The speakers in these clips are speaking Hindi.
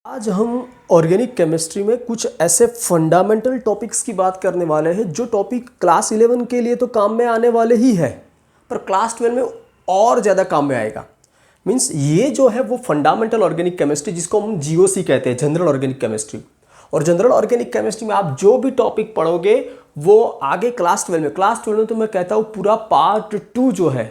आज हम ऑर्गेनिक केमिस्ट्री में कुछ ऐसे फंडामेंटल टॉपिक्स की बात करने वाले हैं जो टॉपिक क्लास 11 के लिए तो काम में आने वाले ही है, पर क्लास 12 में और ज़्यादा काम में आएगा। मीन्स ये जो है वो फंडामेंटल ऑर्गेनिक केमिस्ट्री जिसको हम जीओसी कहते हैं, जनरल ऑर्गेनिक केमिस्ट्री। और जनरल ऑर्गेनिक केमिस्ट्री में आप जो भी टॉपिक पढ़ोगे वो आगे क्लास 12 में तो मैं कहता हूँ पूरा पार्ट 2 जो है,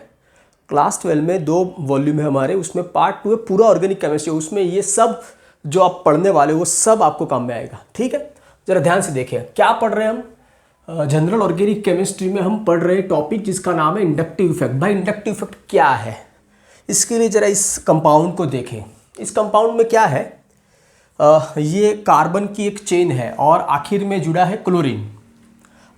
क्लास 12 में 2 वॉल्यूम है हमारे, उसमें पार्ट 2 है पूरा ऑर्गेनिक केमिस्ट्री। उसमें ये सब जो आप पढ़ने वाले हो वो सब आपको काम में आएगा। ठीक है, जरा ध्यान से देखिए क्या पढ़ रहे हैं हम। जनरल ऑर्गेनिक केमिस्ट्री में हम पढ़ रहे हैं टॉपिक जिसका नाम है इंडक्टिव इफेक्ट। भाई इंडक्टिव इफेक्ट क्या है, इसके लिए जरा इस कंपाउंड को देखें। इस कंपाउंड में क्या है, ये कार्बन की एक चेन है और आखिर में जुड़ा है क्लोरीन।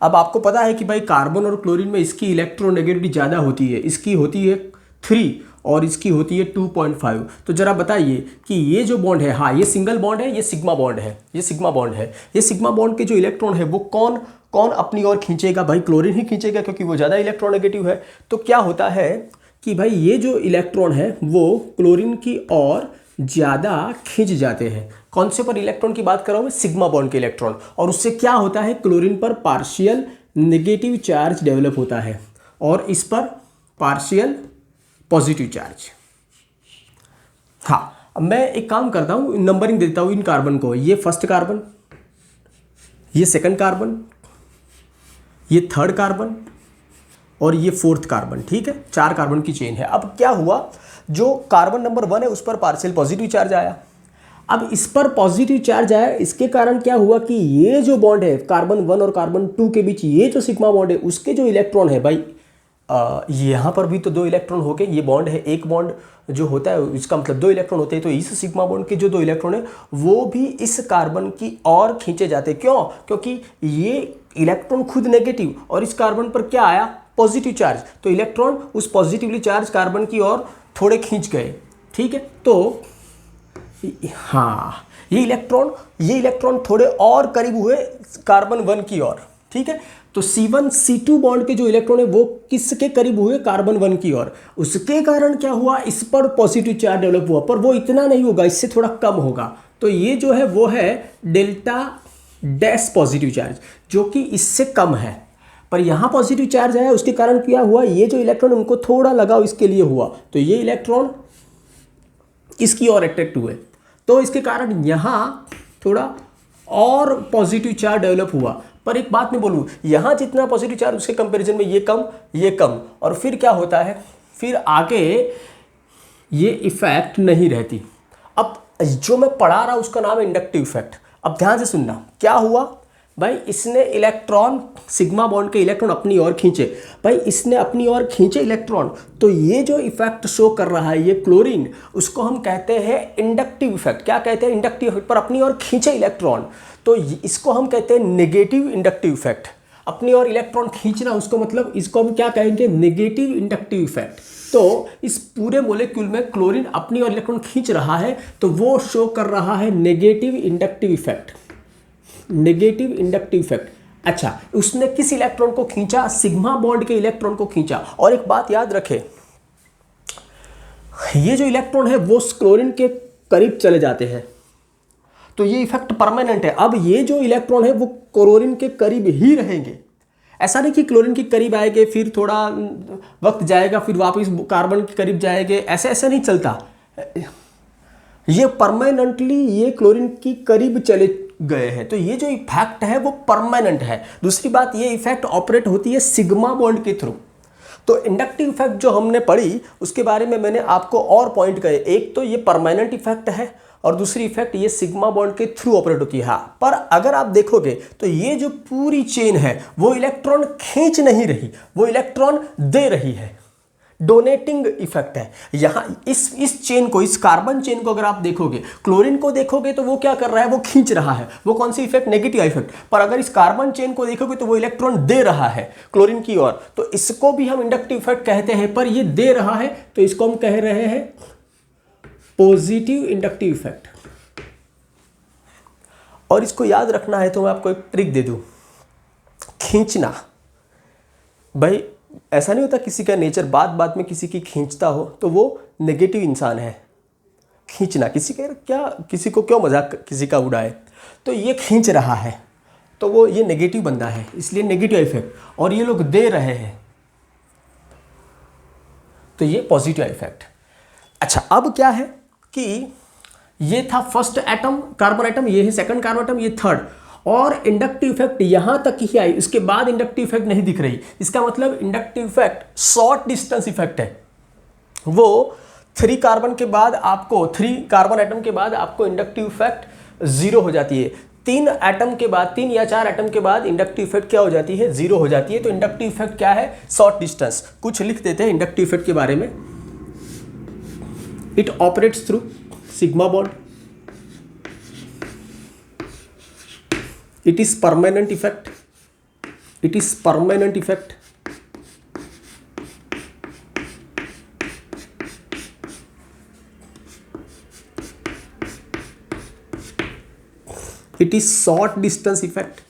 अब आपको पता है कि भाई कार्बन और क्लोरीन में इसकी इलेक्ट्रोनेगेटिविटी ज़्यादा होती है, इसकी होती है 3 और इसकी होती है 2.5। तो जरा बताइए कि ये जो बॉन्ड है, हाँ ये सिंगल बॉन्ड है, ये सिग्मा बॉन्ड है, ये सिग्मा बॉन्ड है। ये सिग्मा बॉन्ड के जो इलेक्ट्रॉन है वो कौन कौन अपनी ओर खींचेगा? भाई क्लोरीन ही खींचेगा क्योंकि वो ज़्यादा इलेक्ट्रोनेगेटिव है। तो क्या होता है कि भाई ये जो इलेक्ट्रॉन है वो क्लोरीन की ओर ज़्यादा खींच जाते हैं। कौन से पर इलेक्ट्रॉन की बात कर रहा हूँ मैं? सिग्मा बॉन्ड के इलेक्ट्रॉन। और उससे क्या होता है, क्लोरीन पर पार्शियल नेगेटिव चार्ज डेवलप होता है और इस पर पार्शियल पॉजिटिव चार्ज। हाँ, अब मैं एक काम करता हूँ, नंबरिंग देता हूँ इन कार्बन को। ये फर्स्ट कार्बन, ये सेकंड कार्बन, ये थर्ड कार्बन और ये फोर्थ कार्बन। ठीक है, 4 कार्बन की चेन है। अब क्या हुआ, जो कार्बन नंबर 1 है उस पर पार्शियल पॉजिटिव चार्ज आया। अब इस पर पॉजिटिव चार्ज आया, इसके कारण क्या हुआ कि ये जो बॉन्ड है कार्बन 1 और कार्बन 2 के बीच, ये जो सिग्मा बॉन्ड है उसके जो इलेक्ट्रॉन है भाई, यहाँ पर भी तो 2 इलेक्ट्रॉन हो गए। ये बॉन्ड है, एक बॉन्ड जो होता है इसका मतलब 2 इलेक्ट्रॉन होते हैं। तो इस सिग्मा बॉन्ड के जो 2 इलेक्ट्रॉन है वो भी इस कार्बन की ओर खींचे जाते हैं। क्यों? क्योंकि ये इलेक्ट्रॉन खुद नेगेटिव और इस कार्बन पर क्या आया, पॉजिटिव चार्ज। तो इलेक्ट्रॉन उस पॉजिटिवली चार्ज कार्बन की ओर थोड़े खींच गए। ठीक है, तो हाँ ये इलेक्ट्रॉन थोड़े और करीब हुए कार्बन 1 की ओर। ठीक है, तो C1 C2 बॉन्ड के जो इलेक्ट्रॉन है वो किसके करीब हुए, कार्बन 1 की ओर। उसके कारण क्या हुआ, इस पर पॉजिटिव चार्ज डेवलप हुआ, पर वो इतना नहीं होगा, इससे थोड़ा कम होगा। तो ये जो है वो है डेल्टा डैश पॉजिटिव चार्ज, जो कि इससे कम है। पर यहाँ पॉजिटिव चार्ज आया, उसके कारण क्या हुआ, ये जो इलेक्ट्रॉन उनको थोड़ा लगाव इसके लिए हुआ, तो ये इलेक्ट्रॉन इसकी ओर अट्रैक्ट हुए। तो इसके कारण यहाँ थोड़ा और पॉजिटिव चार्ज डेवलप हुआ। पर एक बात मैं बोलूँ, यहाँ जितना पॉजिटिव चार्ज उसके कंपैरिजन में ये कम। और फिर क्या होता है, फिर आगे ये इफेक्ट नहीं रहती। अब जो मैं पढ़ा रहा उसका नाम है इंडक्टिव इफेक्ट। अब ध्यान से सुनना, क्या हुआ भाई, इसने इलेक्ट्रॉन, सिग्मा बॉन्ड के इलेक्ट्रॉन अपनी ओर खींचे। भाई इसने अपनी ओर खींचे इलेक्ट्रॉन, तो ये जो इफेक्ट शो कर रहा है ये क्लोरीन, उसको हम कहते हैं इंडक्टिव इफेक्ट। क्या कहते हैं? Inductive effect. पर अपनी ओर खींचे इलेक्ट्रॉन, तो इसको हम कहते हैं नेगेटिव इंडक्टिव इफेक्ट। अपनी ओर इलेक्ट्रॉन खींचना, उसको मतलब इसको हम क्या कहेंगे, नेगेटिव इंडक्टिव इफेक्ट। तो इस पूरे मोलेक्यूल में क्लोरीन अपनी ओर इलेक्ट्रॉन खींच रहा है, तो वो शो कर रहा है negative inductive effect, negative inductive effect. अच्छा, उसने किस इलेक्ट्रॉन को खींचा? सिग्मा बॉन्ड के इलेक्ट्रॉन को खींचा। और एक बात याद रखें, ये जो इलेक्ट्रॉन है वो क्लोरीन के करीब चले जाते हैं, तो ये इफेक्ट परमानेंट है। अब ये जो इलेक्ट्रॉन है वो क्लोरीन के करीब ही रहेंगे। ऐसा नहीं कि क्लोरीन के करीब आएंगे फिर थोड़ा वक्त जाएगा फिर वापस कार्बन के करीब जाएंगे, ऐसे नहीं चलता। ये परमानेंटली ये क्लोरीन की करीब चले गए हैं, तो ये जो इफेक्ट है वो परमानेंट है। दूसरी बात, ये इफेक्ट ऑपरेट होती है सिग्मा बॉन्ड के थ्रू। तो इंडक्टिव इफेक्ट जो हमने पढ़ी उसके बारे में मैंने आपको और पॉइंट कहे। एक तो ये परमानेंट इफेक्ट है और दूसरी इफेक्ट ये सिग्मा बॉन्ड के थ्रू ऑपरेट होती है। हाँ, पर अगर आप देखोगे तो ये जो पूरी चेन है वो इलेक्ट्रॉन खींच नहीं रही, वो इलेक्ट्रॉन दे रही है, डोनेटिंग इफेक्ट है। यहाँ इस चेन को, इस कार्बन चेन को अगर आप देखोगे, क्लोरीन को देखोगे तो वो क्या कर रहा है, वो खींच रहा है। वो कौन सी इफेक्ट? Negative effect. पर अगर इस कार्बन चेन को देखोगे तो वो इलेक्ट्रॉन दे रहा है क्लोरीन की ओर, तो इसको भी हम इंडक्टिव इफेक्ट कहते हैं। पर ये दे रहा है तो इसको हम कह रहे हैं पॉजिटिव इंडक्टिव इफेक्ट। और इसको याद रखना है तो मैं आपको एक ट्रिक दे दूं, खींचना। भाई ऐसा नहीं होता किसी का नेचर बात बात में किसी की खींचता हो तो वो नेगेटिव इंसान है। खींचना, किसी के क्या, किसी को क्यों मजाक किसी का उड़ाए, तो ये खींच रहा है तो वो ये नेगेटिव बंदा है, इसलिए नेगेटिव इफेक्ट, और ये लोग दे रहे हैं तो ये पॉजिटिव इफेक्ट। अच्छा, अब क्या है कि ये था फर्स्ट एटम कार्बन एटम, ये है सेकंड कार्बन एटम, ये थर्ड, और इंडक्टिव इफेक्ट यहां तक ही आई, उसके बाद इंडक्टिव इफेक्ट नहीं दिख रही। इसका मतलब inductive effect short distance effect है। वो 3 कार्बन के बाद आपको, 3 कार्बन एटम के बाद आपको इंडक्टिव इफेक्ट 0 हो जाती है। 3 एटम के बाद, 3 या 4 एटम के बाद इंडक्टिव इफेक्ट क्या हो जाती है, 0 हो जाती है। तो इंडक्टिव इफेक्ट क्या है, शॉर्ट डिस्टेंस। कुछ लिख देते हैं इंडक्टिव इफेक्ट के बारे में। It operates through sigma bond, it is permanent effect, it is permanent effect, it is short distance effect,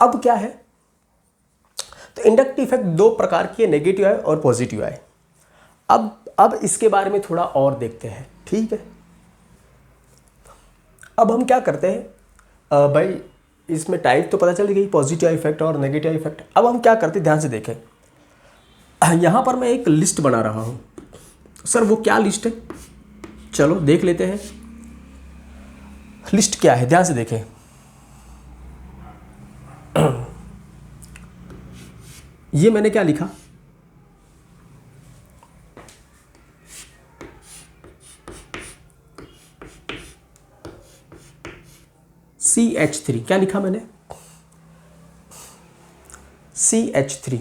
अब क्या है, तो इंडक्टिव इफेक्ट 2 प्रकार की है, नेगेटिव है और पॉजिटिव है। अब इसके बारे में थोड़ा और देखते हैं, ठीक है। अब हम क्या करते हैं, भाई इसमें टाइप तो पता चल गई, पॉजिटिव इफेक्ट और नेगेटिव इफेक्ट। अब हम क्या करते हैं, ध्यान से देखें। यहाँ पर मैं एक लिस्ट बना रहा हूँ। सर वो क्या लिस्ट है, चलो देख लेते हैं लिस्ट क्या है, ध्यान से देखें। ये मैंने क्या लिखा, CH3, क्या लिखा मैंने, CH3।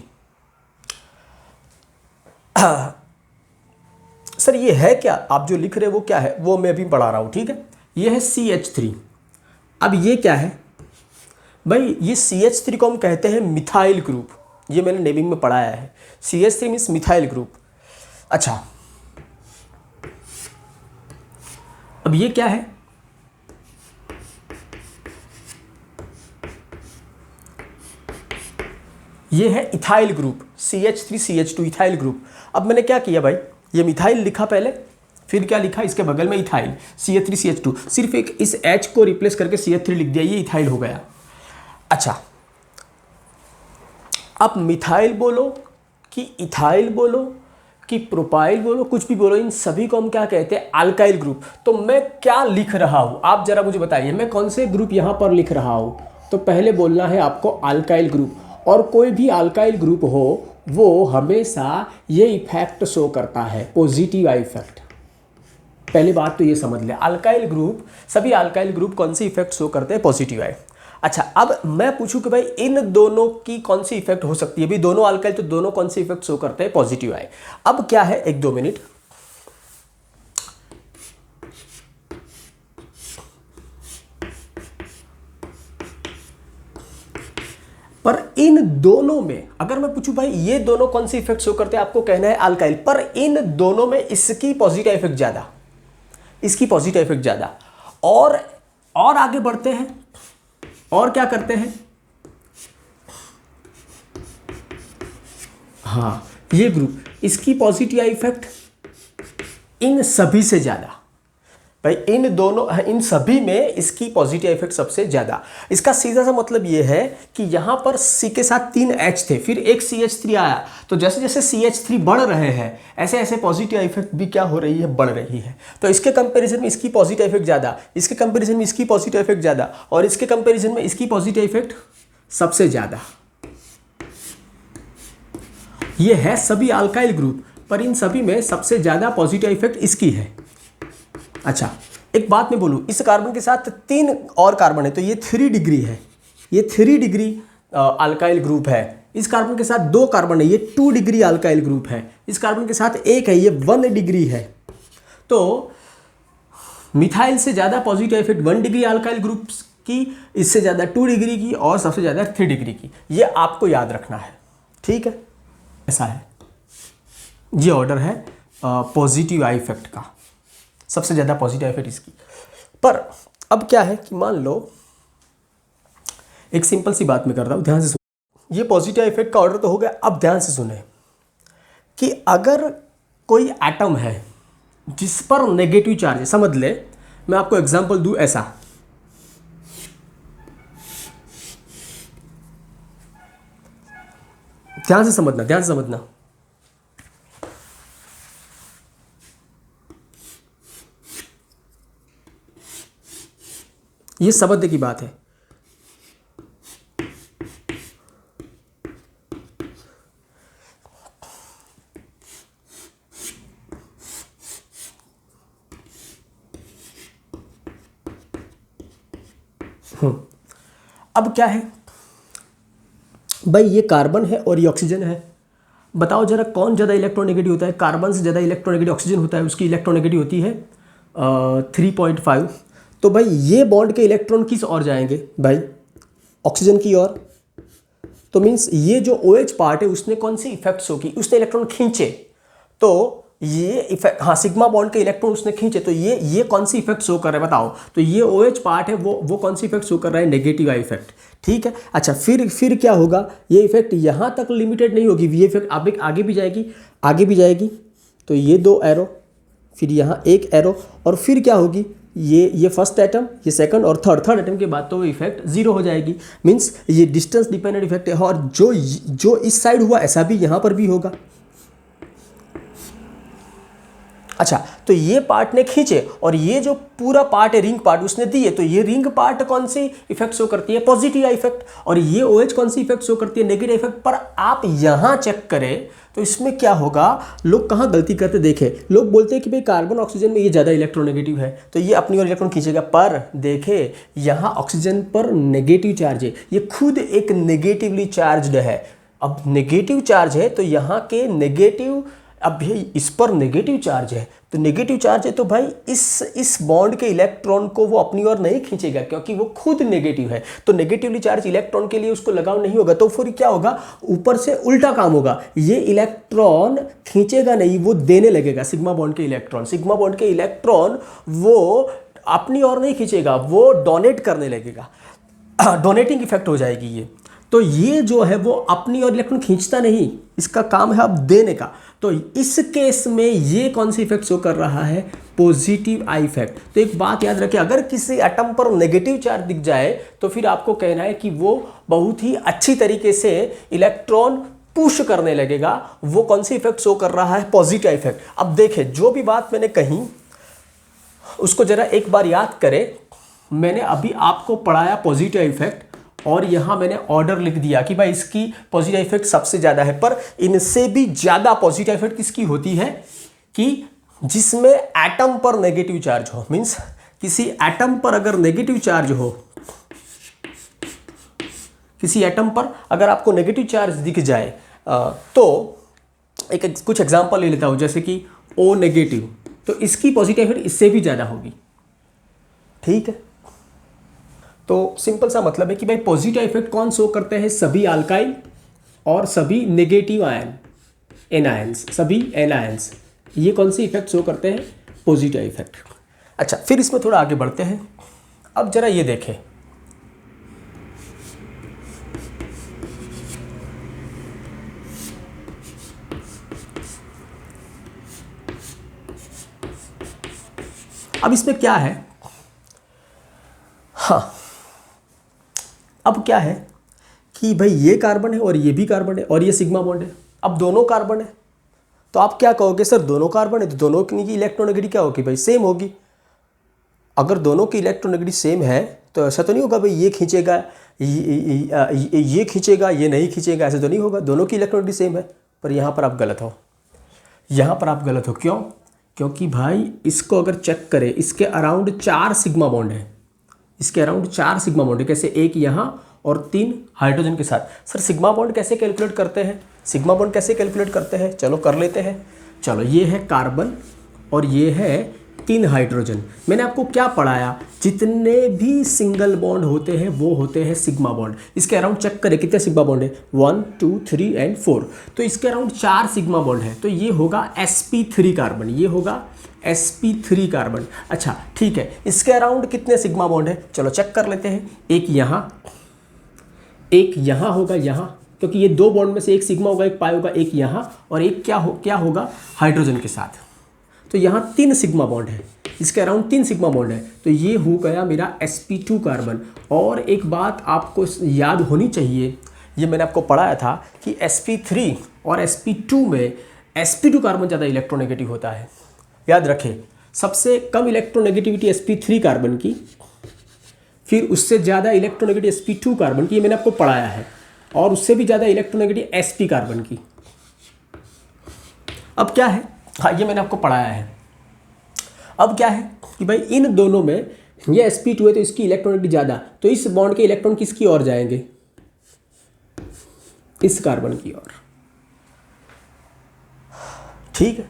सर ये है क्या, आप जो लिख रहे हो वो क्या है, वो मैं अभी पढ़ा रहा हूं, ठीक है। ये है CH3। अब ये क्या है भाई, ये CH3 को हम कहते हैं मिथाइल ग्रुप। ये मैंने नेमिंग में पढ़ाया है, CH3 मीन्स मिथाइल ग्रुप। अच्छा, अब ये क्या है, ये है ethyl group, CH3 CH2 ethyl group. अब मैंने क्या किया भाई, ये मिथाइल लिखा पहले, फिर क्या लिखा, इसके बगल में इथाइल CH3 CH2, सिर्फ एक इस H को रिप्लेस करके CH3 लिख दिया, ये इथाइल हो गया। अच्छा, अब मिथाइल बोलो कि इथाइल बोलो कि प्रोपाइल बोलो, कुछ भी बोलो, इन सभी को हम क्या कहते हैं, अल्काइल ग्रुप। तो मैं क्या लिख रहा हूं, आप जरा मुझे बताइए, मैं कौन से ग्रुप यहां पर लिख रहा हूं। तो पहले बोलना है आपको अल्काइल ग्रुप, और कोई भी अल्काइल ग्रुप हो वो हमेशा ये इफेक्ट शो करता है, पॉजिटिव इफेक्ट। पहली बात तो ये समझ ले, अल्काइल ग्रुप, सभी अल्काइल ग्रुप कौन सी इफेक्ट शो करते हैं, पॉजिटिव है। अच्छा, अब मैं पूछूं कि भाई इन दोनों की कौन सी इफेक्ट हो सकती है, भी दोनों अल्काइल, तो दोनों कौन सी इफेक्ट शो करते हैं, पॉजिटिव है। अब क्या है, 1-2 मिनट, पर इन दोनों में अगर मैं पूछूं भाई ये दोनों कौन सी इफेक्ट शो करते हैं, आपको कहना है अल्काइल, पर इन दोनों में इसकी पॉजिटिव इफेक्ट ज्यादा, इसकी पॉजिटिव इफेक्ट ज्यादा। और आगे बढ़ते हैं, और क्या करते हैं, हाँ ये ग्रुप, इसकी पॉजिटिव इफेक्ट इन सभी से ज्यादा, भाई इन दोनों, इन सभी में इसकी पॉजिटिव इफेक्ट सबसे ज्यादा। इसका सीधा सा मतलब ये है कि यहां पर C के साथ 3 H थे, फिर एक CH3 आया, तो जैसे जैसे CH3 बढ़ रहे हैं ऐसे ऐसे पॉजिटिव इफेक्ट भी क्या हो रही है, बढ़ रही है। तो इसके कंपैरिजन में इसकी पॉजिटिव इफेक्ट ज्यादा, इसके कंपैरिजन में इसकी पॉजिटिव इफेक्ट ज्यादा, और इसके कंपैरिजन में इसकी पॉजिटिव इफेक्ट सबसे ज्यादा। ये है सभी अल्काइल ग्रुप, पर इन सभी में सबसे ज्यादा पॉजिटिव इफेक्ट इसकी है। अच्छा, एक बात मैं बोलूं, इस कार्बन के साथ 3 और कार्बन है, तो ये 3 डिग्री है, ये 3 डिग्री अल्काइल ग्रुप है। इस कार्बन के साथ 2 कार्बन है, ये 2 डिग्री अल्काइल ग्रुप है। इस कार्बन के साथ 1 है, ये 1 डिग्री है। तो मिथाइल से ज़्यादा positive effect 1 degree alkyl group की, इससे ज़्यादा 2 डिग्री की, और सबसे ज़्यादा 3 डिग्री की। ये आपको याद रखना है, ठीक है, ऐसा है। ये ऑर्डर है पॉजिटिव इफेक्ट का, सबसे ज़्यादा पॉजिटिव इफेक्ट इसकी। पर अब क्या है कि मान लो एक सिंपल सी बात मैं कर रहा हूँ, ध्यान से सुनो। ये पॉजिटिव इफेक्ट का ऑर्डर तो हो गया। अब ध्यान से सुने कि अगर कोई एटम है जिस पर नेगेटिव चार्ज है, समझ ले, मैं आपको एग्जांपल दूं ऐसा, ध्यान से समझना, ध्यान से समझना। ये समझने की बात है। अब क्या है भाई, ये कार्बन है और ये ऑक्सीजन है। बताओ जरा कौन ज़्यादा इलेक्ट्रोनेगेटिव होता है? कार्बन से ज़्यादा इलेक्ट्रोनेगेटिव ऑक्सीजन होता है, उसकी इलेक्ट्रोनेगेटिव होती है 3.5। तो भाई ये बॉन्ड के इलेक्ट्रॉन किस ओर जाएंगे भाई? ऑक्सीजन की ओर। तो मीन्स ये जो OH पार्ट है उसने कौन सी इफेक्ट्स होगी? उसने इलेक्ट्रॉन खींचे, तो ये इफेक्ट, हाँ, सिग्मा बॉन्ड के इलेक्ट्रॉन उसने खींचे, तो ये कौन सी इफेक्ट शो कर रहा है बताओ? तो ये OH पार्ट है, वो कौन सी इफेक्ट शो कर रहा है? Negative I effect. ठीक है, अच्छा, फिर क्या होगा? ये इफेक्ट यहाँ तक लिमिटेड नहीं होगी, ये इफेक्ट आगे भी जाएगी, आगे भी जाएगी। तो ये 2 एरो, फिर यहाँ 1 एरो, और फिर क्या होगी? ये फर्स्ट एटम, ये सेकंड और थर्ड एटम के बाद तो वो इफेक्ट 0 हो जाएगी। मीन्स ये डिस्टेंस डिपेंडेंट इफेक्ट है, और जो इस साइड हुआ ऐसा भी यहाँ पर भी होगा। अच्छा, तो ये पार्ट ने खींचे और ये जो पूरा पार्ट है, रिंग पार्ट, उसने दिए, तो ये रिंग पार्ट कौन सी इफेक्ट शो करती है? Positive effect. और ये OH कौन सी इफेक्ट शो करती है? Negative effect. पर आप यहां चेक करें तो इसमें क्या होगा? लोग कहां गलती करते देखे, लोग बोलते हैं कि भाई कार्बन ऑक्सीजन में ये ज़्यादा इलेक्ट्रोनेगेटिव है तो ये अपनी ओर इलेक्ट्रॉन खींचेगा, पर देखे यहाँ ऑक्सीजन पर नेगेटिव चार्ज है, ये खुद एक नेगेटिवली चार्ज्ड है। अब नेगेटिव चार्ज है तो यहाँ के नेगेटिव, अब भाई इस पर नेगेटिव चार्ज है, तो नेगेटिव चार्ज है तो भाई इस बॉन्ड के इलेक्ट्रॉन को वो अपनी ओर नहीं खींचेगा, क्योंकि वो खुद नेगेटिव है। तो नेगेटिवली चार्ज इलेक्ट्रॉन के लिए उसको लगाव नहीं होगा, तो फिर क्या होगा? ऊपर से उल्टा काम होगा, ये इलेक्ट्रॉन खींचेगा नहीं, वो देने लगेगा सिग्मा बॉन्ड के इलेक्ट्रॉन। सिग्मा बॉन्ड के इलेक्ट्रॉन वो अपनी ओर नहीं खींचेगा, वो डोनेट करने लगेगा, डोनेटिंग इफेक्ट हो जाएगी ये। तो ये जो है वो अपनी ओर इलेक्ट्रॉन खींचता नहीं, इसका काम है अब देने का। तो इस केस में ये कौन सी इफेक्ट शो कर रहा है? Positive I effect. तो एक बात याद रखिए, अगर किसी एटम पर नेगेटिव चार्ज दिख जाए तो फिर आपको कहना है कि वो बहुत ही अच्छी तरीके से इलेक्ट्रॉन पुश करने लगेगा। वो कौन सी इफेक्ट शो कर रहा है? Positive effect. अब देखें, जो भी बात मैंने कही उसको जरा एक बार याद करें। मैंने अभी आपको पढ़ाया पॉजिटिव इफेक्ट, और यहाँ मैंने ऑर्डर लिख दिया कि भाई इसकी पॉजिटिव इफेक्ट सबसे ज़्यादा है, पर इनसे भी ज़्यादा पॉजिटिव इफेक्ट किसकी होती है? कि जिसमें एटम पर नेगेटिव चार्ज हो। मीन्स किसी एटम पर अगर नेगेटिव चार्ज हो, किसी एटम पर अगर आपको नेगेटिव चार्ज दिख जाए, तो कुछ एग्जांपल ले लेता हूँ, जैसे कि O नेगेटिव, तो इसकी पॉजिटिव इफेक्ट इससे भी ज़्यादा होगी। ठीक है, तो सिंपल सा मतलब है कि भाई पॉजिटिव इफेक्ट कौन शो करते हैं? सभी अल्काइल और सभी नेगेटिव आयन, एनायंस, सभी एनायंस, ये कौन सी इफेक्ट शो करते हैं? Positive effect. अच्छा, फिर इसमें थोड़ा आगे बढ़ते हैं। अब जरा ये देखें, अब इसमें क्या है? हाँ, अब क्या है कि भाई ये कार्बन है और ये भी कार्बन है और ये सिग्मा बॉन्ड है। अब दोनों कार्बन है, तो आप क्या कहोगे? सर दोनों कार्बन है तो दोनों की इलेक्ट्रोनेगेटिव क्या होगी? भाई सेम होगी। अगर दोनों की इलेक्ट्रोनेगेटिव सेम है तो ऐसा तो नहीं होगा भाई ये खींचेगा, ये खींचेगा, ये नहीं खींचेगा, ऐसा तो नहीं होगा। दोनों की इलेक्ट्रोनेगेटिव सेम है। पर यहाँ पर आप गलत हो, यहाँ पर आप गलत हो। क्यों? क्योंकि भाई इसको अगर चेक करें, इसके अराउंड 4 सिग्मा बॉन्ड है, इसके अराउंड 4 सिग्मा बॉन्ड है। कैसे? एक यहाँ और 3 हाइड्रोजन के साथ। सर सिग्मा बॉन्ड कैसे कैलकुलेट करते हैं? सिग्मा बॉन्ड कैसे कैलकुलेट करते हैं? चलो कर लेते हैं। चलो, ये है कार्बन और ये है 3 हाइड्रोजन। मैंने आपको क्या पढ़ाया? जितने भी सिंगल बॉन्ड होते हैं वो होते हैं सिग्मा बॉन्ड। इसके अराउंड चेक करें कितने सिग्मा बॉन्ड है? 1 2 3 एंड 4। तो इसके अराउंड 4 सिग्मा बॉन्ड है, तो ये होगा sp3 कार्बन, ये होगा sp3 कार्बन। अच्छा ठीक है, इसके अराउंड कितने सिग्मा बॉन्ड है, चलो चेक कर लेते हैं। एक यहाँ होगा यहाँ, क्योंकि ये दो बॉन्ड में से एक सिग्मा होगा एक पाई होगा, एक यहाँ और एक क्या होगा हाइड्रोजन के साथ। तो यहाँ 3 सिग्मा बॉन्ड है, इसके अराउंड 3 सिग्मा बॉन्ड है, तो ये हो गया मेरा sp2 कार्बन। और एक बात आपको याद होनी चाहिए, ये मैंने आपको पढ़ाया था कि sp3 और sp2 में sp2 कार्बन ज़्यादा इलेक्ट्रोनेगेटिव होता है। याद रखें, सबसे कम इलेक्ट्रोनेगेटिविटी sp3 कार्बन की, फिर उससे ज़्यादा इलेक्ट्रोनेगेटिव sp2 कार्बन की, ये मैंने आपको पढ़ाया है, और उससे भी ज़्यादा इलेक्ट्रोनेगेटिव sp कार्बन की। अब क्या है, हाँ ये मैंने आपको पढ़ाया है। अब क्या है कि भाई इन दोनों में ये sp2 है तो इसकी इलेक्ट्रोनेगेटिव ज़्यादा, तो इस बॉन्ड के इलेक्ट्रॉन किसकी ओर जाएंगे, इस कार्बन की ओर। ठीक है,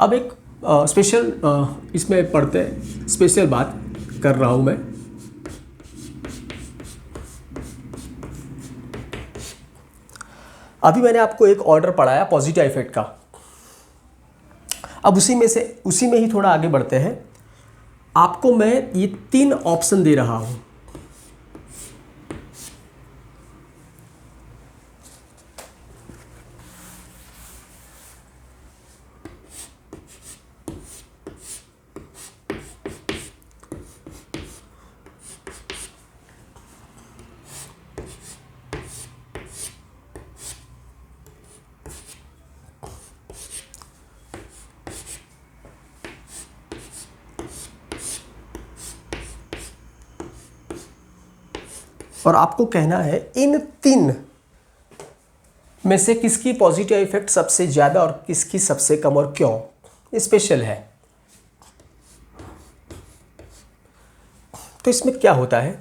अब एक स्पेशल इसमें पढ़ते स्पेशल बात कर रहा हूं मैं। अभी मैंने आपको एक ऑर्डर पढ़ाया पॉजिटिव इफेक्ट का, अब उसी में ही थोड़ा आगे बढ़ते हैं। आपको मैं ये 3 ऑप्शन दे रहा हूं, और आपको कहना है इन 3 में से किसकी पॉजिटिव इफेक्ट सबसे ज़्यादा और किसकी सबसे कम और क्यों। स्पेशल है। तो इसमें क्या होता है,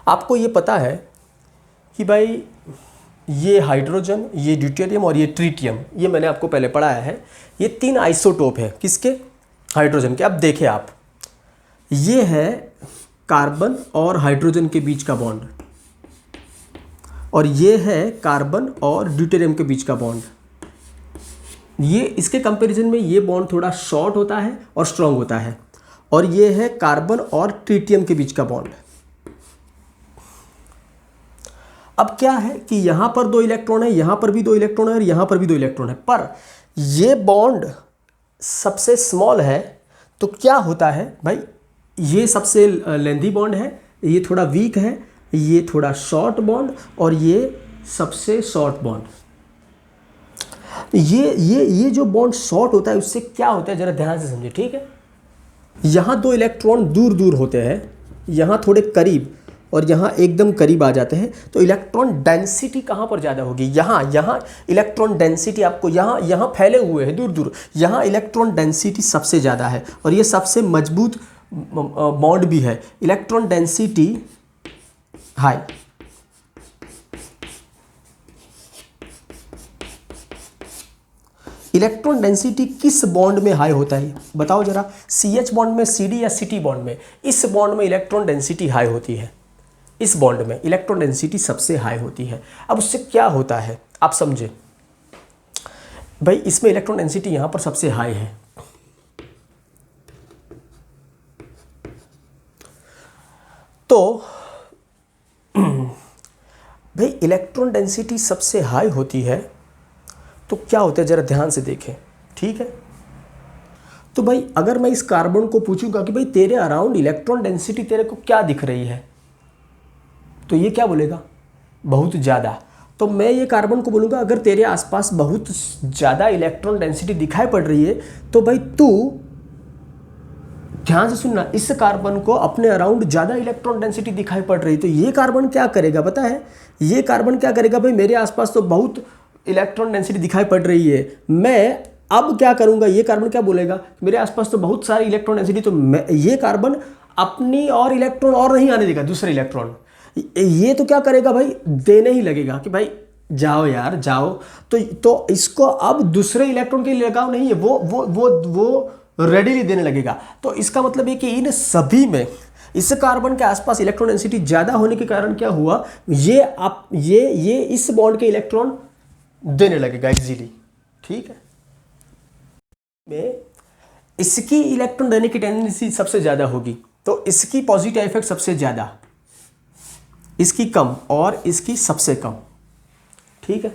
आपको ये पता है कि भाई ये हाइड्रोजन, ये ड्यूटेरियम और ये ट्रिटियम, ये मैंने आपको पहले पढ़ाया है, ये 3 आइसोटोप है किसके, हाइड्रोजन के। अब देखें आप, ये है कार्बन और हाइड्रोजन के बीच का बॉन्ड, और ये है कार्बन और ड्यूटेरियम के बीच का बॉन्ड। ये इसके कंपैरिजन में ये बॉन्ड थोड़ा शॉर्ट होता है और स्ट्रांग होता है, और ये है कार्बन और ट्रिटियम के बीच का बॉन्ड। अब क्या है कि यहां पर 2 इलेक्ट्रॉन है, यहां पर भी 2 इलेक्ट्रॉन है और यहां पर भी 2 इलेक्ट्रॉन है, पर ये बॉन्ड सबसे स्मॉल है। तो क्या होता है भाई, ये सबसे लेंथी बॉन्ड है, ये थोड़ा वीक है, ये थोड़ा शॉर्ट बॉन्ड, और ये सबसे शॉर्ट बॉन्ड। ये जो बॉन्ड शॉर्ट होता है उससे क्या होता है जरा ध्यान से समझिए, ठीक है। यहाँ 2 इलेक्ट्रॉन दूर दूर होते हैं, यहाँ थोड़े करीब और यहाँ एकदम करीब आ जाते हैं, तो इलेक्ट्रॉन डेंसिटी कहाँ पर ज़्यादा होगी, यहाँ इलेक्ट्रॉन डेंसिटी आपको यहाँ फैले हुए हैं दूर दूर, यहाँ इलेक्ट्रॉन डेंसिटी सबसे ज़्यादा है, और ये सबसे मजबूत बॉन्ड भी है। Electron density high, electron density किस बॉन्ड में हाई होता है बताओ जरा, CH बॉन्ड में, CD या CT बॉन्ड में। इस बॉन्ड में इलेक्ट्रॉन डेंसिटी हाई होती है, इस बॉन्ड में इलेक्ट्रॉन डेंसिटी सबसे हाई होती है। अब उससे क्या होता है आप समझे भाई, इसमें इलेक्ट्रॉन डेंसिटी यहां पर सबसे हाई है, तो भाई इलेक्ट्रॉन डेंसिटी सबसे हाई होती है, तो क्या होता है जरा ध्यान से देखें, ठीक है। तो भाई अगर मैं इस कार्बन को पूछूंगा कि भाई तेरे अराउंड इलेक्ट्रॉन डेंसिटी तेरे को क्या दिख रही है, तो ये क्या बोलेगा, बहुत ज़्यादा। तो मैं ये कार्बन को बोलूँगा अगर तेरे आसपास बहुत ज़्यादा इलेक्ट्रॉन डेंसिटी दिखाई पड़ रही है, तो भाई तू ध्यान से सुनना, इस कार्बन को अपने अराउंड ज़्यादा इलेक्ट्रॉन डेंसिटी दिखाई पड़ रही है, तो ये कार्बन क्या करेगा पता है, ये कार्बन क्या करेगा, भाई मेरे आसपास तो बहुत इलेक्ट्रॉन डेंसिटी दिखाई पड़ रही है, मैं अब क्या करूँगा, ये कार्बन क्या बोलेगा, मेरे आसपास तो बहुत सारी इलेक्ट्रॉन डेंसिटी, तो मैं ये कार्बन अपनी और इलेक्ट्रॉन और नहीं आने देगा, दूसरे इलेक्ट्रॉन, ये तो क्या करेगा भाई, देने ही लगेगा कि भाई जाओ यार जाओ। तो इसको अब दूसरे इलेक्ट्रॉन के लिए लगाव नहीं है, वो रेडीली देने लगेगा। तो इसका मतलब ये कि इन सभी में इस कार्बन के आसपास इलेक्ट्रॉन डेंसिटी ज़्यादा होने के कारण क्या हुआ, ये इस बॉन्ड के इलेक्ट्रॉन देने लगेगा इजीली, ठीक है। में इसकी इलेक्ट्रॉन देने की टेंडेंसी सबसे ज़्यादा होगी, तो इसकी पॉजिटिव इफेक्ट सबसे ज़्यादा, इसकी कम और इसकी सबसे कम। ठीक है,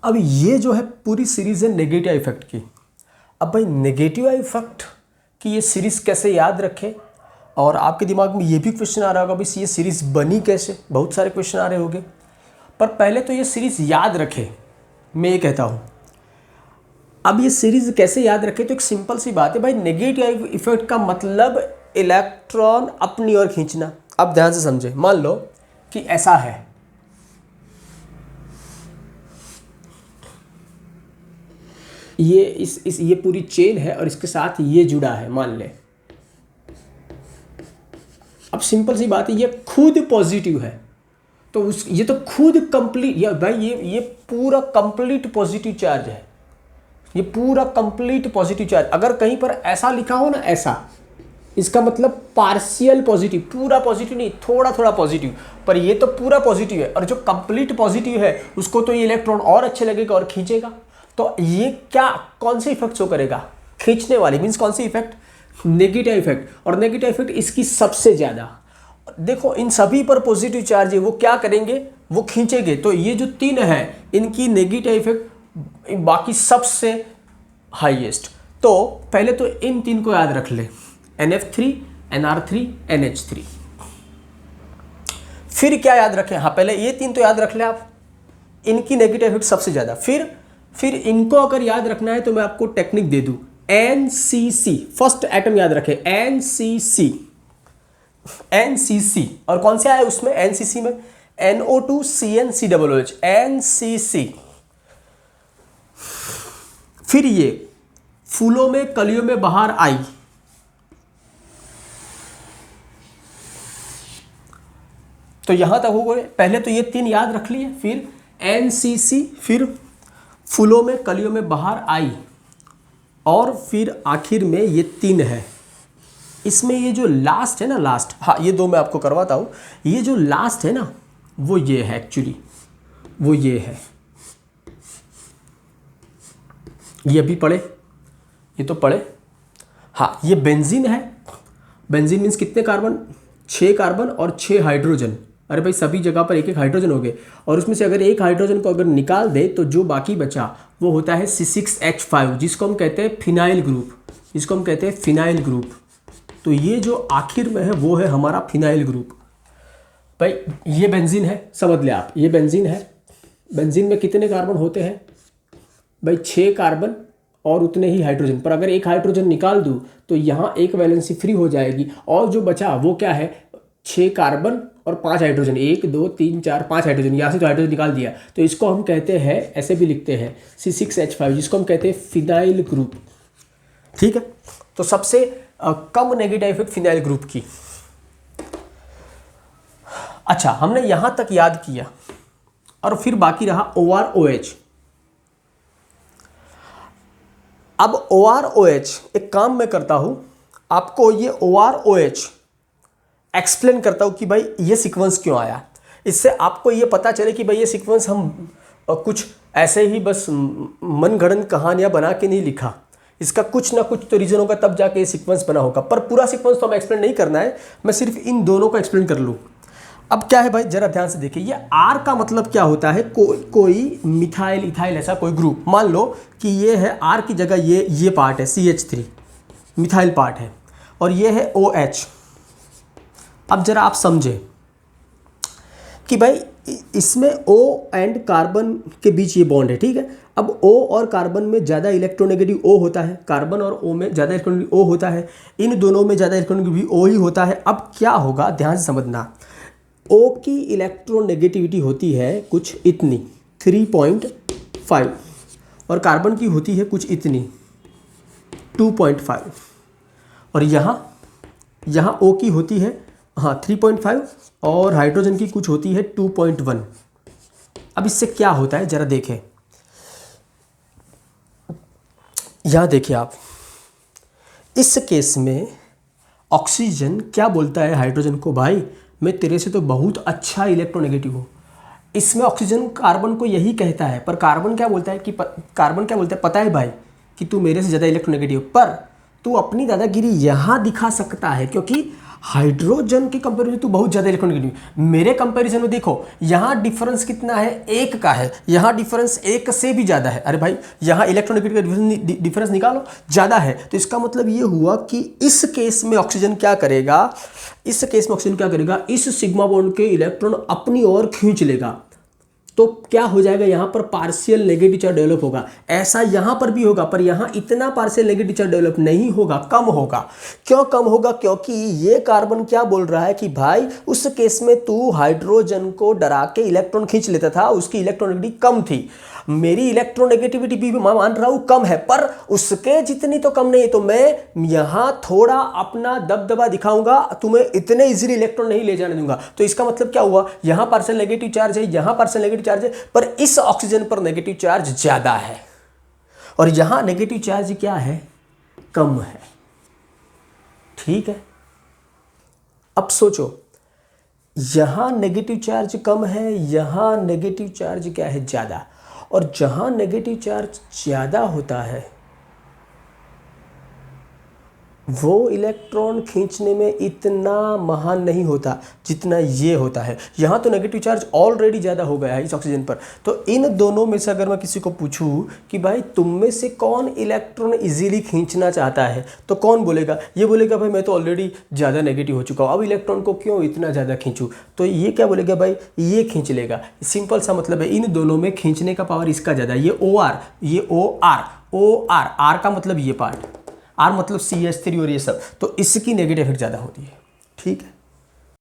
अब ये जो है पूरी सीरीज़ है नेगेटिव इफेक्ट की। अब भाई नेगेटिव इफेक्ट की ये सीरीज़ कैसे याद रखें, और आपके दिमाग में ये भी क्वेश्चन आ रहा होगा भाई ये सीरीज़ बनी कैसे, बहुत सारे क्वेश्चन आ रहे होंगे। पर पहले तो ये सीरीज़ याद रखें, मैं ये कहता हूँ। अब ये सीरीज़ कैसे याद रखें, तो एक सिंपल सी बात है भाई, नेगेटिव इफेक्ट का मतलब इलेक्ट्रॉन अपनी ओर खींचना। अब ध्यान से समझे, मान लो कि ऐसा है, ये पूरी चेन है और इसके साथ ये जुड़ा है, मान ले। अब सिंपल सी बात है, ये खुद पॉजिटिव है, तो ये तो खुद कंप्लीट, या भाई ये पूरा कंप्लीट पॉजिटिव चार्ज है, ये पूरा कंप्लीट पॉजिटिव चार्ज। अगर कहीं पर ऐसा लिखा हो ना, ऐसा, इसका मतलब पार्शियल पॉजिटिव, पूरा पॉजिटिव नहीं, थोड़ा थोड़ा पॉजिटिव, पर ये तो पूरा पॉजिटिव है। और जो कंप्लीट पॉजिटिव है उसको तो ये इलेक्ट्रॉन और अच्छे लगेगा और खींचेगा। तो ये क्या, कौन से इफेक्ट शो करेगा, खींचने वाली, मीन्स कौन सी इफेक्ट, नेगेटिव इफेक्ट। और नेगेटिव इफेक्ट इसकी सबसे ज़्यादा। देखो इन सभी पर पॉजिटिव चार्ज है, वो क्या करेंगे, वो खींचेंगे। तो ये जो तीन है इनकी नेगेटिव इफेक्ट बाकी सबसे हाईएस्ट। तो पहले तो इन तीन को याद रख ले, NF3, NR3, NH3। फिर क्या याद रखें, हाँ पहले ये तीन तो याद रख ले आप, इनकी नेगेटिव इफेक्ट सबसे ज़्यादा। फिर इनको अगर याद रखना है तो मैं आपको टेक्निक दे दूं, NCC, फर्स्ट एटम याद रखें, NCC। और कौन से आया उसमें, NCC में NO2CnCOOH, NCC। फिर ये फूलों में कलियों में बाहर आई, तो यहां तक हो गए। पहले तो ये तीन याद रख लिए, फिर NCC, फिर फूलों में कलियों में बाहर आई, और फिर आखिर में ये तीन है। इसमें ये जो लास्ट है ना, लास्ट, हाँ ये दो मैं आपको करवाता हूँ। ये जो लास्ट है ना, वो ये है एक्चुअली, वो ये है, ये अभी पढ़े, ये तो पढ़े। हाँ ये बेंजीन है। बेंजीन मीन्स कितने कार्बन, 6 कार्बन और 6 हाइड्रोजन। अरे भाई सभी जगह पर एक एक हाइड्रोजन हो गए, और उसमें से अगर एक हाइड्रोजन को अगर निकाल दे तो जो बाकी बचा वो होता है C6H5, जिसको हम कहते हैं फिनाइल ग्रुप, जिसको हम कहते हैं फिनाइल ग्रुप। तो ये जो आखिर में है वो है हमारा फिनाइल ग्रुप। भाई ये बेंजीन है, समझ ले आप, ये बेंजीन है। बेंजीन में कितने कार्बन होते हैं भाई, 6 कार्बन और उतने ही हाइड्रोजन। पर अगर एक हाइड्रोजन निकाल दूँ तो यहाँ एक वैलेंसी फ्री हो जाएगी, और जो बचा वो क्या है, 6 कार्बन और 5 हाइड्रोजन, 1 2 3 4 5 हाइड्रोजन। यहाँ से जो हाइड्रोजन निकाल दिया तो इसको हम कहते हैं, ऐसे भी लिखते हैं C6H5, जिसको हम कहते हैं फिनाइल ग्रुप। ठीक है, तो सबसे कम नेगेटिव इफेक्ट फिनाइल ग्रुप की। अच्छा हमने यहां तक याद किया, और फिर बाकी रहा OR-OH। अब OR-OH एक काम मैं करता हूं, आपको ये OR-OH एक्सप्लेन करता हूं कि भाई ये सीक्वेंस क्यों आया। इससे आपको ये पता चले कि भाई ये सीक्वेंस हम कुछ ऐसे ही बस मनगढ़ंत कहानियां बना के नहीं लिखा, इसका कुछ ना कुछ तो रीजन होगा, तब जाके ये सीक्वेंस बना होगा। पर पूरा सीक्वेंस तो हमें एक्सप्लेन नहीं करना है, मैं सिर्फ इन दोनों को एक्सप्लेन कर लूँ। अब क्या है भाई, जरा ध्यान से देखिए, ये R का मतलब क्या होता है, कोई मिथाइल इथाइल ऐसा कोई ग्रुप। मान लो कि ये है R की जगह ये पार्ट है CH3, मिथाइल पार्ट है, और ये है OH। अब जरा आप समझे कि भाई इसमें O एंड कार्बन के बीच ये बॉन्ड है, ठीक है। अब O और कार्बन में ज़्यादा इलेक्ट्रोनेगेटिव O होता है, कार्बन और O में ज़्यादा इलेक्ट्रोनेगेटिव O होता है, इन दोनों में ज़्यादा इलेक्ट्रोनेगेटिव O ही होता है। अब क्या होगा, ध्यान से समझना, O की इलेक्ट्रोनेगेटिविटी होती है कुछ इतनी 3.5, और कार्बन की होती है कुछ इतनी 2.5, और यहाँ O की होती है 3.5, और हाइड्रोजन की कुछ होती है 2.1। अब इससे क्या होता है जरा देखें, यहाँ देखिए आप, इस केस में ऑक्सीजन क्या बोलता है हाइड्रोजन को, भाई मैं तेरे से तो बहुत अच्छा इलेक्ट्रोनेगेटिव हूँ। इसमें ऑक्सीजन कार्बन को यही कहता है, पर कार्बन क्या बोलता है पता है भाई, कि तू मेरे से ज़्यादा इलेक्ट्रोनेगेटिव, पर तू अपनी दादागिरी यहाँ दिखा सकता है क्योंकि हाइड्रोजन के कंपैरिजन तू बहुत ज़्यादा इलेक्ट्रोनेगेटिव। मेरे कंपैरिजन में देखो यहाँ डिफरेंस कितना है, 1 का है, यहाँ डिफरेंस 1 से भी ज़्यादा है। अरे भाई यहाँ इलेक्ट्रोनेगेटिव का डिफरेंस निकालो, ज़्यादा है, तो इसका मतलब ये हुआ कि इस केस में ऑक्सीजन क्या करेगा, इस सिग्मा बॉन्ड के इलेक्ट्रॉन अपनी ओर खींच लेगा। तो क्या हो जाएगा, यहाँ पर पार्शियल नेगेटिव चार्ज डेवलप होगा। ऐसा यहाँ पर भी होगा, पर यहाँ इतना पार्शियल नेगेटिव चार्ज डेवलप नहीं होगा, कम होगा। क्यों कम होगा? क्योंकि ये कार्बन क्या बोल रहा है कि भाई उस केस में तू हाइड्रोजन को डरा के इलेक्ट्रॉन खींच लेता था, उसकी इलेक्ट्रोनेगेटिविटी कम थी। मेरी इलेक्ट्रोनेगेटिविटी भी मैं मान रहा हूं कम है, पर उसके जितनी तो कम नहीं, तो मैं यहां थोड़ा अपना दबदबा दिखाऊंगा, तुम्हें इतने इजीली इलेक्ट्रॉन नहीं ले जाने दूंगा। तो इसका मतलब क्या हुआ, यहां पार्शियल नेगेटिव चार्ज है, यहां पार्शियल नेगेटिव चार्ज है, पर इस ऑक्सीजन पर नेगेटिव चार्ज ज्यादा है और यहां नेगेटिव चार्ज क्या है, कम है। ठीक है, अब सोचो, यहां नेगेटिव चार्ज कम है, यहां नेगेटिव चार्ज क्या है, ज्यादा। और जहां नेगेटिव चार्ज ज्यादा होता है वो इलेक्ट्रॉन खींचने में इतना महान नहीं होता जितना ये होता है। यहाँ तो नेगेटिव चार्ज ऑलरेडी ज़्यादा हो गया है इस ऑक्सीजन पर। तो इन दोनों में से अगर मैं किसी को पूछूं कि भाई तुम में से कौन इलेक्ट्रॉन इजीली खींचना चाहता है, तो कौन बोलेगा? ये बोलेगा भाई मैं तो ऑलरेडी ज़्यादा नेगेटिव हो चुका हूँ, अब इलेक्ट्रॉन को क्यों इतना ज़्यादा खींचूँ। तो ये क्या बोलेगा, भाई ये खींच लेगा। सिंपल सा मतलब है, इन दोनों में खींचने का पावर इसका ज़्यादा। ये OR, ये OR आर का मतलब ये पार्ट, आर मतलब CH3 और ये सब, तो इसकी नेगेटिव इफेक्ट ज़्यादा होती है। ठीक है,